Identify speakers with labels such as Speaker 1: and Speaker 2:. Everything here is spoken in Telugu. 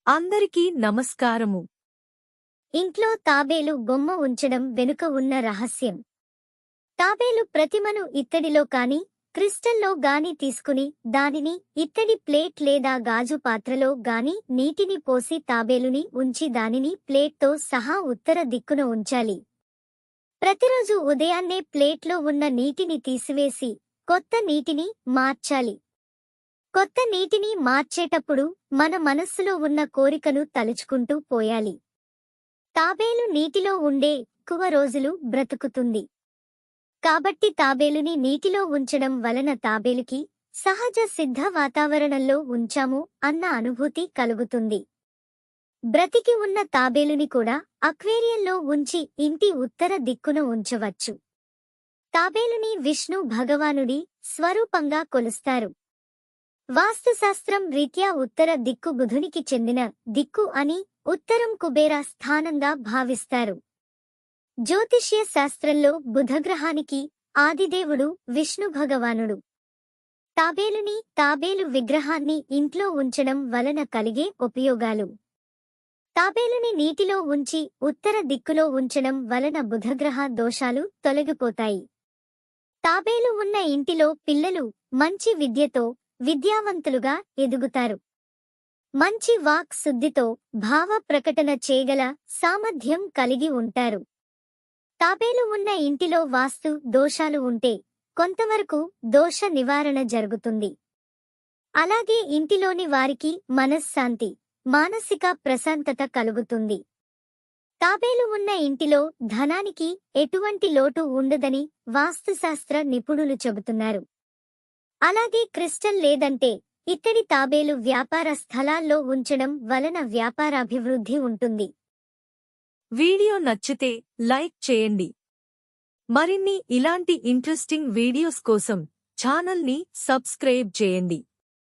Speaker 1: అందరికీ నమస్కారము.
Speaker 2: ఇంట్లో తాబేలు బొమ్మ ఉంచడం వెనుక ఉన్న రహస్యం. తాబేలు ప్రతిమను ఇత్తడిలో కాని క్రిస్టల్లో గాని తీసుకుని దానిని ఇత్తడి ప్లేట్ లేదా గాజు పాత్రలో గాని నీటిని పోసి తాబేలుని ఉంచి దానిని ప్లేట్తో సహా ఉత్తర దిక్కున ఉంచాలి. ప్రతిరోజు ఉదయాన్నే ప్లేట్లో ఉన్న నీటిని తీసివేసి కొత్త నీటిని మార్చాలి. కొత్త నీటిని మార్చేటప్పుడు మన మనస్సులో ఉన్న కోరికను తలుచుకుంటూ పోయాలి. తాబేలు నీటిలో ఉండే ఎక్కువ రోజులు బ్రతుకుతుంది. కాబట్టి తాబేలుని నీటిలో ఉంచడం వలన తాబేలుకి సహజ సిద్ధ వాతావరణంలో ఉంచాము అన్న అనుభూతి కలుగుతుంది. బ్రతికి ఉన్న తాబేలుని కూడా అక్వేరియంలో ఉంచి ఇంటి ఉత్తర దిక్కున ఉంచవచ్చు. తాబేలుని విష్ణు భగవానుడి స్వరూపంగా కొలుస్తారు. వాస్తుశాస్త్రం రీత్యా ఉత్తర దిక్కు బుధునికి చెందిన దిక్కు అని, ఉత్తరం కుబేర స్థానంగా భావిస్తారు. జ్యోతిష్య శాస్త్రంలో బుధగ్రహానికి ఆదిదేవుడు విష్ణు భగవానుడు. తాబేలు విగ్రహాన్ని ఇంట్లో ఉంచడం వలన కలిగే ఉపయోగాలు. తాబేలుని నీటిలో ఉంచి ఉత్తర దిక్కులో ఉంచడం వలన బుధగ్రహ దోషాలు తొలగిపోతాయి. తాబేలు ఉన్న ఇంటిలో పిల్లలు మంచి విద్యతో విద్యావంతులుగా ఎదుగుతారు. మంచి వాక్ శుద్ధితో భావ ప్రకటన చేయగల సామర్థ్యం కలిగి ఉంటారు. తాబేలు ఉన్న ఇంటిలో వాస్తు దోషాలు ఉంటే కొంతవరకు దోష నివారణ జరుగుతుంది. అలాగే ఇంటిలోని వారికి మనశ్శాంతి, మానసిక ప్రశాంతత కలుగుతుంది. తాబేలు ఉన్న ఇంటిలో ధనానికి ఎటువంటి లోటు ఉండదని వాస్తుశాస్త్ర నిపుణులు చెబుతున్నారు. అలాగే క్రిస్టల్ లేదంటే ఇత్తడి తాబేలు వ్యాపార స్థలాల్లో ఉంచడం వలన వ్యాపారాభివృద్ధి ఉంటుంది.
Speaker 1: వీడియో నచ్చితే లైక్ చేయండి. మరిన్ని ఇలాంటి ఇంట్రెస్టింగ్ వీడియోస్ కోసం ఛానల్ని సబ్స్క్రైబ్ చేయండి.